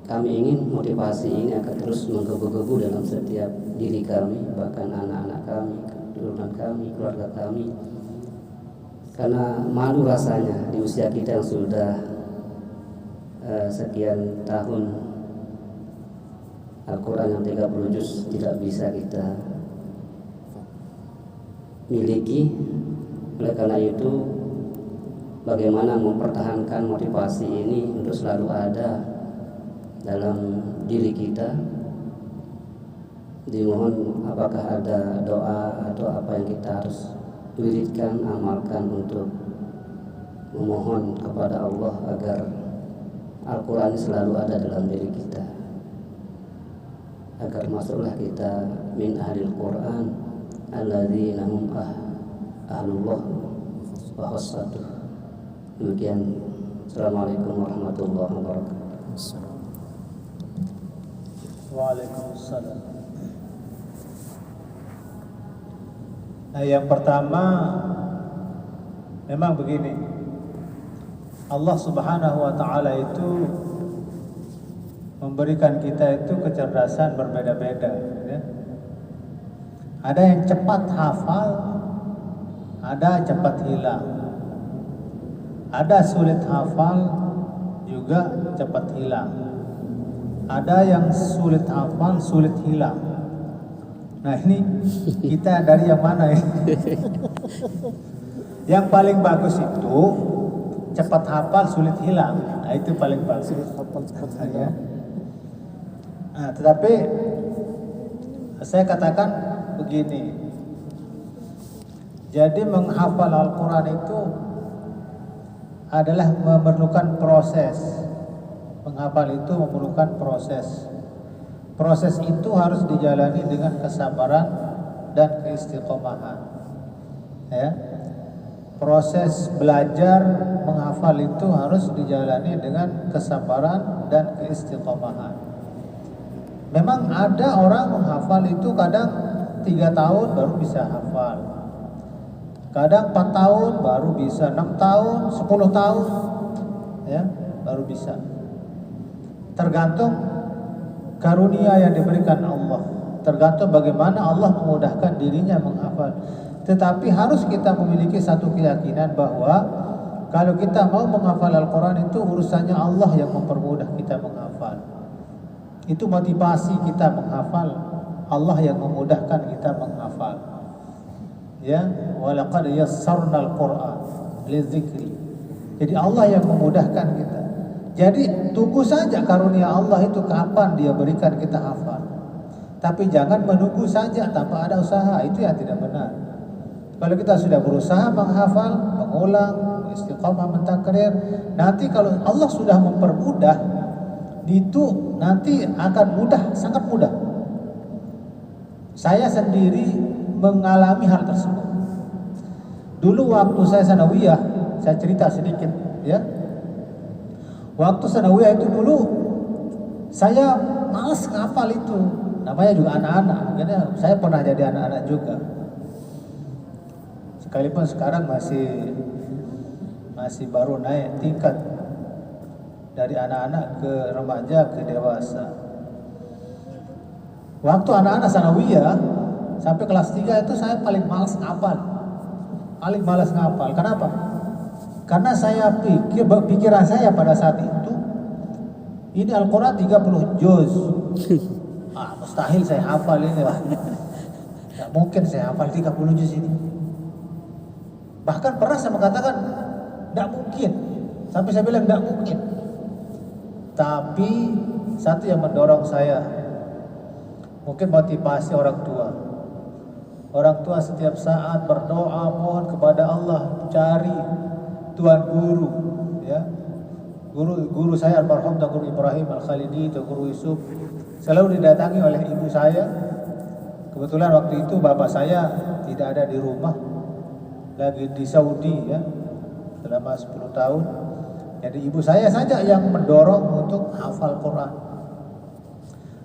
Kami ingin motivasi ini akan terus menggebu-gebu dalam setiap diri kami, bahkan anak-anak kami, keturunan kami, keluarga kami. Karena malu rasanya di usia kita yang sudah sekian tahun, Al-Quran yang 30 juz tidak bisa kita miliki. Oleh karena itu, bagaimana mempertahankan motivasi ini untuk selalu ada dalam diri kita. Dimohon apakah ada doa atau apa yang kita harus wiridkan, amalkan untuk memohon kepada Allah agar Al-Quran selalu ada dalam diri kita, agar masuklah kita min ahlil Quran alladzina hum ahlullah wa khassatuh. Demikian. Assalamualaikum warahmatullahi wabarakatuh. Waalaikumsalam. Nah, yang pertama memang begini, Allah Subhanahu wa ta'ala itu memberikan kita itu kecerdasan berbeda-beda, ya. Ada yang cepat hafal, ada cepat hilang. Ada sulit hafal, juga cepat hilang. Ada yang sulit hafal, sulit hilang. Nah, ini kita dari yang mana ya? Yang paling bagus itu cepat hafal, sulit hilang. Nah, itu paling bagus. Hafal cepat Ya. hilang. Nah, tetapi saya katakan begini. Jadi menghafal Al-Quran itu adalah memerlukan proses. Menghafal itu memerlukan proses. Proses itu harus dijalani dengan kesabaran dan keistiqomahan. Ya. Proses belajar menghafal itu harus dijalani dengan kesabaran dan keistiqomahan. Memang ada orang menghafal itu kadang 3 tahun baru bisa hafal, kadang 4 tahun baru bisa, 6 tahun, 10 tahun, ya. baru bisa. Tergantung karunia yang diberikan Allah, tergantung bagaimana Allah memudahkan dirinya menghafal. Tetapi harus kita memiliki satu keyakinan bahwa kalau kita mau menghafal Al-Quran itu urusannya Allah yang mempermudah kita menghafal. Itu motivasi kita menghafal, Allah yang memudahkan kita menghafal. Ya, walaqad yassarnal Qur'an lidzikri. Jadi Allah yang memudahkan kita. Jadi tunggu saja karunia Allah itu kapan Dia berikan kita hafal. Tapi jangan menunggu saja tanpa ada usaha, itu yang tidak benar. Kalau kita sudah berusaha menghafal, mengulang, istiqamah, mentakrir, nanti kalau Allah sudah mempermudah, itu nanti akan mudah, sangat mudah. Saya sendiri mengalami hal tersebut. Dulu waktu saya sanawiyah, saya cerita sedikit ya. Waktu sanawiyah itu dulu saya malas ngapal itu. Namanya juga anak-anak, makanya saya pernah jadi anak-anak juga. Sekalipun sekarang masih baru naik tingkat dari anak-anak ke remaja ke dewasa. Waktu anak-anak sanawiyah sampai kelas 3 itu saya paling malas ngapal. Paling malas ngapal. Kenapa? Karena saya pikiran saya pada saat itu ini Al-Quran 30 juz. Mustahil saya hafal ini lah. Tidak mungkin saya hafal 30 juz ini. Bahkan pernah saya mengatakan tidak mungkin. Sampai saya bilang tidak mungkin. Tapi satu yang mendorong saya, mungkin motivasi orang tua. Orang tua setiap saat berdoa mohon kepada Allah, cari tuan guru, ya. Guru saya almarhum Tuan Guru Ibrahim Al-Khalidi, Tuan Guru Yusuf, selalu didatangi oleh ibu saya. Kebetulan waktu itu bapak saya tidak ada di rumah, lagi di Saudi ya, selama 10 tahun. Jadi ibu saya saja yang mendorong untuk hafal Quran.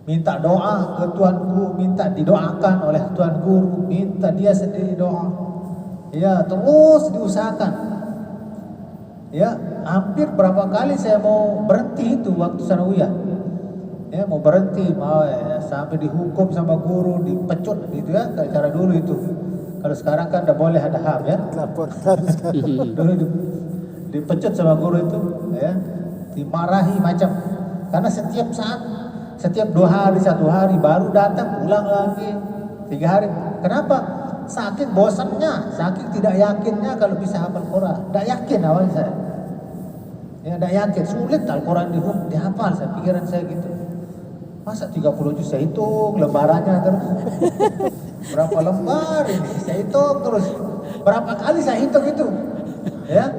Minta doa ke tuanku, minta didoakan oleh tuan guru, minta dia sendiri doa. Ya, terus diusahakan. Ya, hampir berapa kali saya mau berhenti itu waktu sanawiyah. Ya, mau berhenti, mau ya, sampai dihukum sama guru, dipecut gitu ya, kayak cara dulu itu. Kalau sekarang kan udah boleh ada HAM ya. Laporkan. Dulu dipecut sama guru itu, ya, dimarahi macam. Karena setiap saat, setiap 2 hari, 1 hari baru datang, pulang lagi 3 hari. Kenapa? Saking bosannya, saking tidak yakinnya kalau bisa hafal Quran. Tidak yakin awalnya saya. Ya, tidak yakin, sulit Al-Quran dihafal, saya pikiran saya gitu. Masa 30 juz saya hitung lembarannya terus. Berapa lembar ini? Saya hitung terus. Berapa kali saya hitung itu? Ya.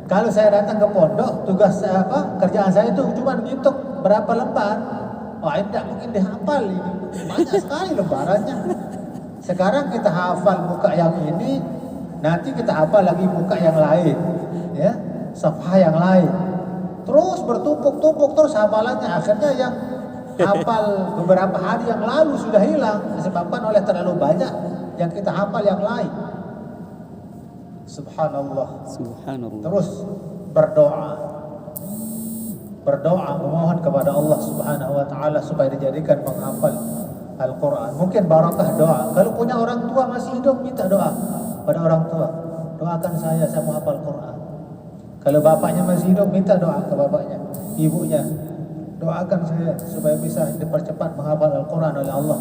Kalau saya datang ke pondok, tugas saya kerjaan saya itu cuma ngitung berapa lembar. Wah, ini tidak mungkin dihafal ini. Banyak sekali lembarannya. Sekarang kita hafal muka yang ini, nanti kita hafal lagi muka yang lain, ya, safhah yang lain. Terus bertumpuk-tumpuk terus hafalannya, akhirnya yang hafal beberapa hari yang lalu sudah hilang disebabkan oleh terlalu banyak yang kita hafal yang lain. Subhanallah. Subhanallah. Terus berdoa memohon kepada Allah Subhanahu wa taala supaya dijadikan penghafal Al-Quran. Mungkin barakah doa. Kalau punya orang tua masih hidup, minta doa pada orang tua. Doakan saya mau hafal Quran. Kalau bapaknya masih hidup, minta doa ke bapaknya, ibunya. Doakan saya supaya bisa dipercepat menghafal Al-Quran oleh Allah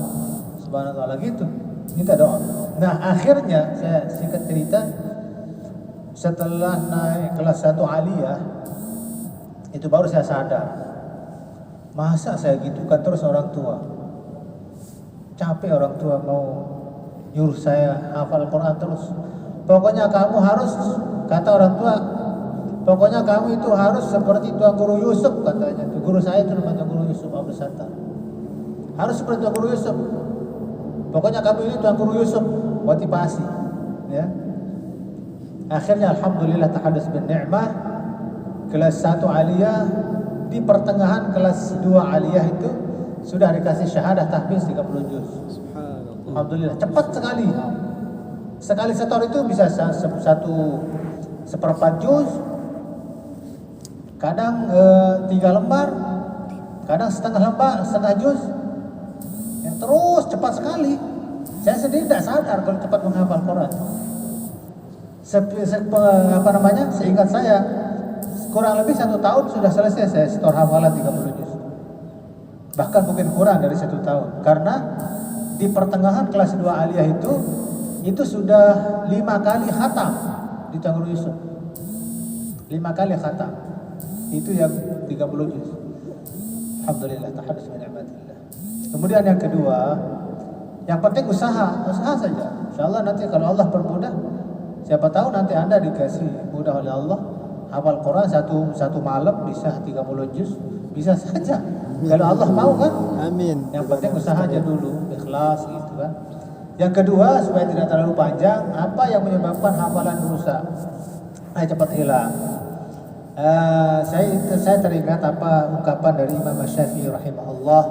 Subhanahu wa taala gitu. Minta doa. Nah, akhirnya saya singkat cerita, setelah naik kelas 1 aliyah, itu baru saya sadar. Masa saya gitukan terus orang tua? Capek orang tua mau nyuruh saya hafal Quran terus. Pokoknya kamu harus, kata orang tua, pokoknya kamu itu harus seperti Tuan Guru Yusuf katanya. Guru saya itu namanya Guru Yusuf Abdul Sattar. Harus seperti Tuan Guru Yusuf. Pokoknya kamu ini Tuan Guru Yusuf, motivasi. Ya. Akhirnya alhamdulillah tahadus bin ni'mah, kelas 1 aliyah, di pertengahan kelas 2 aliyah itu sudah dikasih syahadah tahfiz 30 juz. Alhamdulillah, cepat sekali. Sekali setor itu bisa 1/4 juz. kadang 3 lembar, kadang setengah lembar, setengah juz. Yang terus cepat sekali. Saya sendiri tidak sadar kalau cepat menghafal Quran. Seingat saya kurang lebih 1 tahun sudah selesai saya setor hafalan 30 juz. Bahkan mungkin kurang dari 1 tahun. Karena di pertengahan kelas 2 aliyah itu sudah 5 kali khatam di Tanggul Yusuf. 5 kali khatam. Itu yang 30 juz. Alhamdulillah, tahaddus bi ni'matillah. Kemudian yang kedua, yang penting usaha saja. Insyaallah nanti kalau Allah permudah, siapa tahu nanti Anda dikasih mudah oleh Allah hafal Quran satu malam bisa 30 juz, bisa saja. Kalau Allah mau kan? Amin. Yang penting usaha aja dulu, ikhlas gitu kan. Yang kedua, supaya tidak terlalu panjang, apa yang menyebabkan hafalan rusak? Cepat hilang. Saya teringat apa ungkapan dari Imam Syafi'i rahimahullah.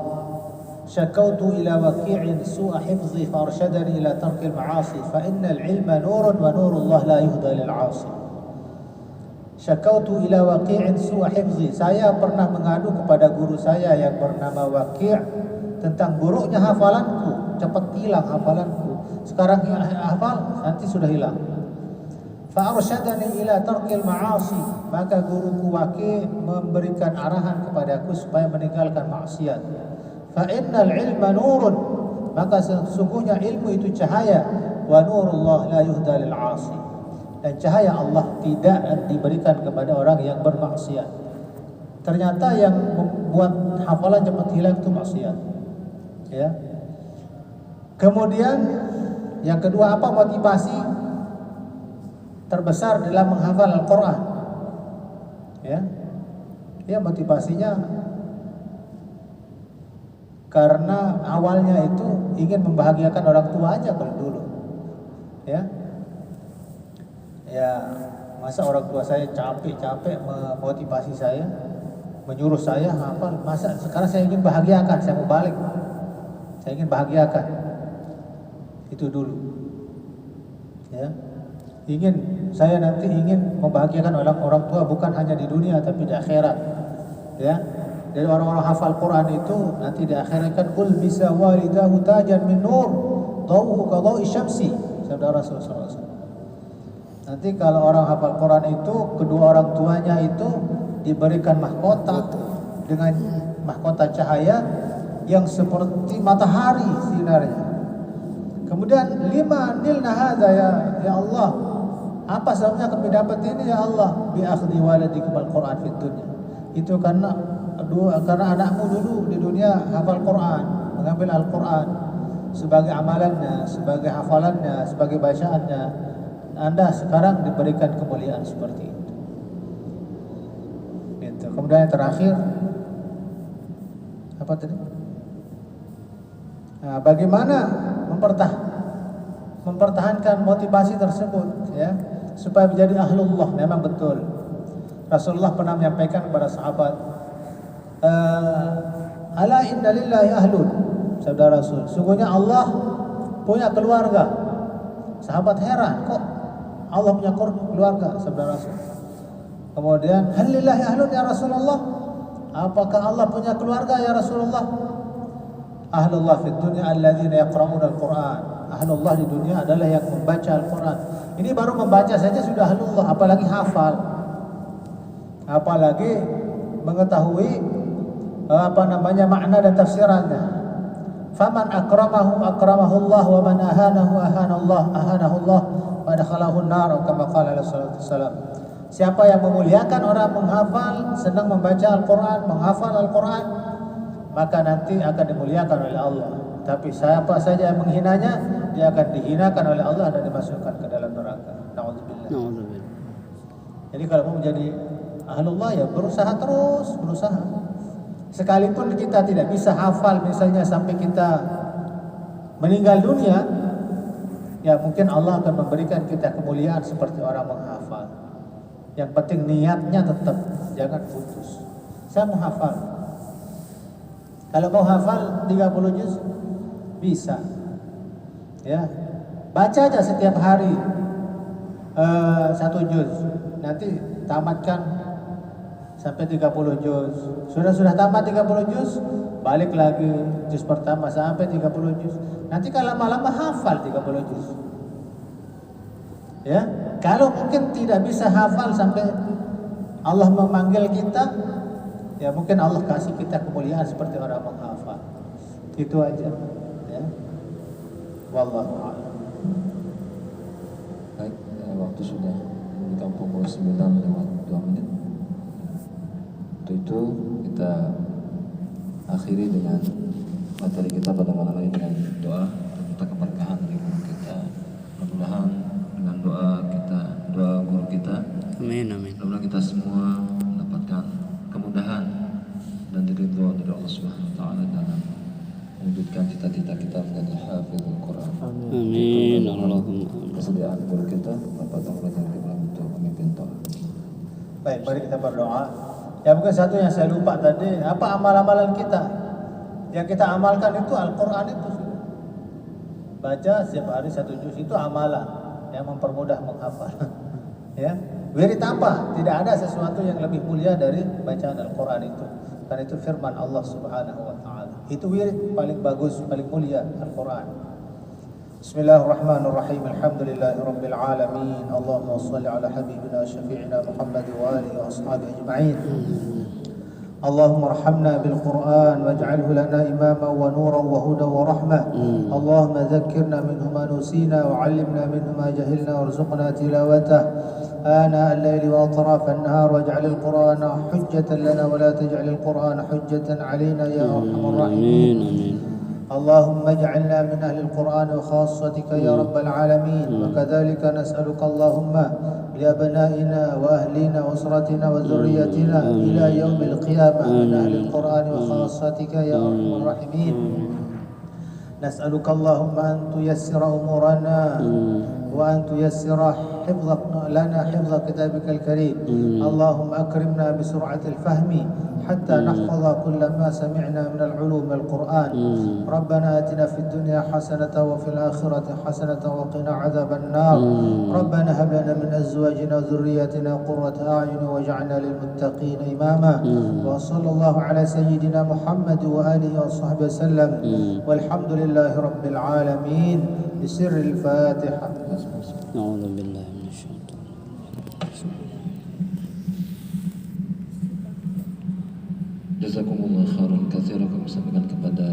Syakautu ila waqi'in su'a hifzi farshadani ila tarkil ma'asi fa innal ilma nurun wa nurullah la yuhda lil 'asi. Syakautu ila waqi'in su'a hifzi. Saya pernah mengadu kepada guru saya yang bernama Waqi' tentang buruknya hafalanku, cepat hilang hafalanku. Sekarang hafal, nanti sudah hilang. Fa arsyadani ila tarkil ma'asi. Maka guruku Waqi' memberikan arahan kepadaku supaya meninggalkan maksiat. Fa innal ilma nurun, maka sesungguhnya ilmu itu cahaya, wa nurullah la yuhda lil 'asi. Dan cahaya Allah tidak diberikan kepada orang yang bermaksiat. Ternyata yang membuat hafalan cepat hilang itu maksiat. Ya. Kemudian yang kedua, apa motivasi terbesar dalam menghafal Al-Qur'an? Ya, motivasinya karena awalnya itu ingin membahagiakan orang tua aja kalau dulu. Ya, masa orang tua saya capek-capek memotivasi saya, menyuruh saya hafal, masa sekarang saya ingin bahagiakan, saya mau balik. Saya ingin bahagiakan. Itu dulu. Ya. Saya nanti ingin membahagiakan orang tua bukan hanya di dunia tapi di akhirat. Ya. Dari orang-orang hafal Quran itu nanti di akhirat kan qul bisa walidahu tajan min nur dawuhu ka dawi syamsi, sabda Rasulullah SAW. Nanti kalau orang hafal Quran itu kedua orang tuanya itu diberikan mahkota dengan mahkota cahaya yang seperti matahari sinarnya. Kemudian lima nilna hadza ya Allah. Apa sebabnya kami dapat ini ya Allah? Bi akhdhi waladikum al-Quran fid dunya. Itu karena anakmu dulu di dunia hafal Quran, mengambil Al-Quran sebagai amalannya, sebagai hafalannya, sebagai bacaannya. Anda sekarang diberikan kemuliaan seperti itu. Gitu. Kemudian yang terakhir apa tadi? Nah, bagaimana mempertahankan motivasi tersebut ya supaya menjadi ahlullah? Memang betul. Rasulullah pernah menyampaikan kepada sahabat, ala inna lillahi ahlun, sabda Rasul, sungguhnya Allah punya keluarga. Sahabat heran, kok Allah punya keluarga, sabda Rasul. Kemudian hal lillahi ahlun ya Rasulullah, apakah Allah punya keluarga ya Rasulullah? Ahlullah fid dunya alladzina yaqra'una al-Qur'an. Ahlullah di dunia adalah yang membaca Al-Qur'an. Ini baru membaca saja sudah ahlullah, apalagi hafal, apalagi mengetahui makna dan tafsirannya. Faman akramahu akramahullah wa man ahanahu ahanahullah wa dakhalahu an-nar kama qala sallallahu alaihi wasallam. Siapa yang memuliakan orang menghafal, senang membaca Al-Qur'an, menghafal Al-Qur'an, maka nanti akan dimuliakan oleh Allah. Tapi siapa saja yang menghinanya, dia akan dihinakan oleh Allah dan dimasukkan ke dalam neraka. Nauzubillah. Jadi kalau mau menjadi ahlullah ya berusaha terus, berusaha. Sekalipun kita tidak bisa hafal misalnya sampai kita meninggal dunia, ya mungkin Allah akan memberikan kita kemuliaan seperti orang menghafal. Yang penting niatnya tetap, jangan putus. Saya mau hafal. Kalau mau hafal 30 juz bisa. Ya. Baca aja setiap hari 1 juz. Nanti tamatkan sampai 30 juz. Sudah tamat 30 juz, balik lagi juz pertama sampai 30 juz. Nanti kan lama-lama hafal 30 juz. Ya, kalau mungkin tidak bisa hafal sampai Allah memanggil kita, ya mungkin Allah kasih kita kemuliaan seperti orang menghafal. Itu aja. Ya. Wallahu a'lam. Baik, waktu sudah menunjukkan pukul 9:02. Untuk itu kita akhiri dengan materi kita pada malam ini dengan doa minta keberkahan dari guru kita. Mudah-mudahan dengan doa guru kita, Amin, amin. mudah-mudahan kita semua mendapatkan kemudahan dan ridho dari Allah Subhanahu wa taala dalam mewujudkan cita-cita kita menjadi hafizul Quran. Amin. Allahumma amin. Kesediaan guru kita Bapak Dr. Ibrahim untuk pemimpin doa. Baik, mari kita berdoa. Ya mungkin satu yang saya lupa tadi, apa amal-amalan kita? Yang kita amalkan itu Al-Quran itu. Baca setiap hari 1 juz itu amalan yang mempermudah menghafal. Ya, wirid apa? Tidak ada sesuatu yang lebih mulia dari bacaan Al-Quran itu. Karena itu firman Allah Subhanahu wa taala. Itu wirid paling bagus, paling mulia Al-Quran. Bismillahirrahmanirrahim. Alhamdulillahirabbil alamin. Allahumma shalli ala habibina syafi'ina Muhammad wa alihi wa ashabihi ajma'in. اللهم ارحمنا بالقرآن واجعله لنا إماما ونورا وهدى ورحمة. اللهم ذكرنا منه ما نسينا وعلمنا منه ما جهلنا وارزقنا تلاوته آناء الليل وأطراف النهار واجعل القرآن حجة لنا ولا تجعل القرآن حجة علينا يا أرحم الراحمين. اللهم اجعلنا من أهل القرآن وخاصتك يا رب العالمين. وكذلك نسألك اللهم لأبنائنا وأهلنا وأسرتنا وذريتنا إلى يوم القيامة من أهل القرآن وخاصتك يا أرحم الراحمين. نسألك اللهم أن تيسر أمورنا وأن تيسر لنا حفظ كتابك الكريم. اللهم أكرمنا بسرعة الفهم حتى نحفظ كل ما سمعنا من العلوم القرآن. ربنا آتنا في الدنيا حسنة وفي الآخرة حسنة وقنا عذاب النار. ربنا هب لنا من أزواجنا وذرياتنا قرة أعين واجعلنا للمتقين إماما. وصلى الله على سيدنا محمد وآله وصحبه وسلم والحمد لله رب العالمين بسر الفاتحة. أعوذ بالله من الشيطان. Jazakumullah khairan katsiran. Kami sampaikan kepada